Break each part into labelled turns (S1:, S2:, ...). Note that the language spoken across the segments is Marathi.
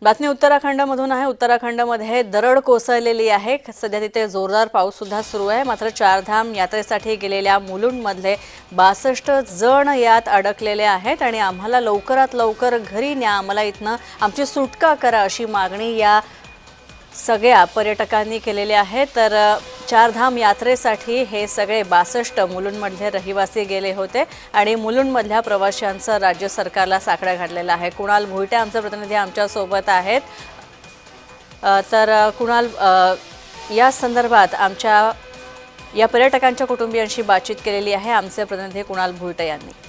S1: बातमी उत्तराखंडमधून आहे। उत्तराखंडमध्ये दरड कोसळलेली आहे। सध्या तिथे जोरदार पाऊस सुद्धा सुरू आहे। मात्र चारधाम यात्रेसाठी गेलेल्या मुलुंडमधले 62 जण यात अडकलेले आहेत आणि आम्हाला लवकरात लवकर घरी न्या, आम्हाला इथनं आमची सुटका करा अशी मागणी या सगळ्या पर्यटकांनी केलेली आहे। तर चारधाम यात्रेसाठी हे सगळे 62 मुलुंडमधले रहिवासी गेले होते आणि मुलुंडमधल्या प्रवाशांचं राज्य सरकारला साकडा घातलेला आहे। कुणाल भुईटे आमचे प्रतिनिधी आमच्या सोबत आहेत। तर कुणाल, या संदर्भात आमच्या या पर्यटकांच्या कुटुंबियांशी बातचीत केलेली आहे आमचे प्रतिनिधी कुणाल भुईटे यांनी।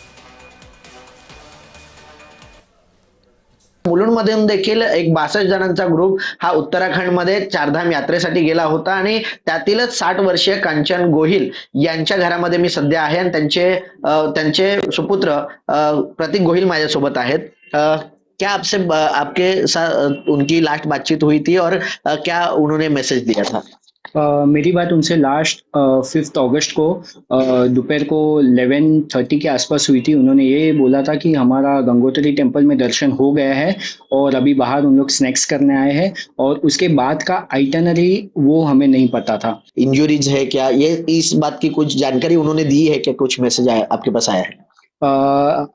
S2: मुलुंडमधून देखील एक 62 जणांचा ग्रुप हा उत्तराखंडमध्ये चारधाम यात्रेसाठी गेला होता आणि त्यातीलच 60 वर्षीय कांचन गोहिल यांच्या घरामध्ये मी सध्या आहे आणि त्यांचे सुपुत्र प्रतीक गोहिल माझ्यासोबत आहेत। क्या आपसे आपके साथ उनकी लास्ट बातचीत हुई थी और क्या उन्होंने मैसेज दिया था?
S3: मेरी बात उनसे लास्ट 5 अगस्त को दोपहर को 11:30 के आसपास हुई थी। उन्होंने ये बोला था कि हमारा गंगोत्री टेम्पल में दर्शन हो गया है और अभी बाहर उन लोग स्नैक्स करने आए हैं, और उसके बाद का आइटनरी वो हमें नहीं पता था।
S2: इंजुरीज है क्या, ये इस बात की कुछ जानकारी उन्होंने दी है क्या? कुछ मैसेज आया आपके पास आया है?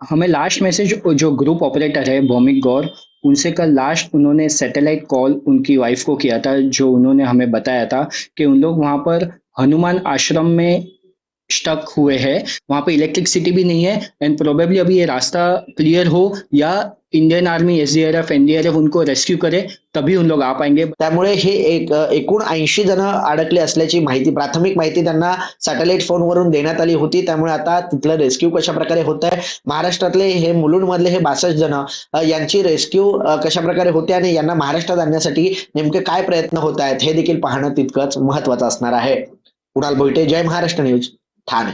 S3: हमें लास्ट मैसेज जो ग्रुप ऑपरेटर है भौमिक गौर, उनसे कल लास्ट उन्होंने सैटेलाइट कॉल उनकी वाइफ को किया था, जो उन्होंने हमें बताया था कि उन लोग वहां पर हनुमान आश्रम में स्टक हुए हैं। वहां पे इलेक्ट्रिसिटी भी नहीं है एंड प्रोबेबली अभी ये रास्ता क्लियर हो या इंडियन आर्मी, एसडीआरएफ, एनडीआरएफ उनको रेस्क्यू करे तभी उन लोग आ पाएंगे।
S2: त्यामुळे हे एकूण 80 जण अडकले असल्याची माहिती, प्राथमिक माहिती त्यांना सॅटेलाइट फोनवरून देण्यात आली होती। त्यामुळे आता तिथलं रेस्क्यू कशा प्रकारे होत आहे, महाराष्ट्रातले हे मुलुंडमधले हे 62 जण यांची रेस्क्यू कशा प्रकारे होते आणि यांना महाराष्ट्रात आणण्यासाठी नेमके काय प्रयत्न होत आहेत हे देखील पाहणं तितकंच महत्त्वाचं असणार आहे। कुणाल भोईटे, जय महाराष्ट्र न्यूज, ठाणे।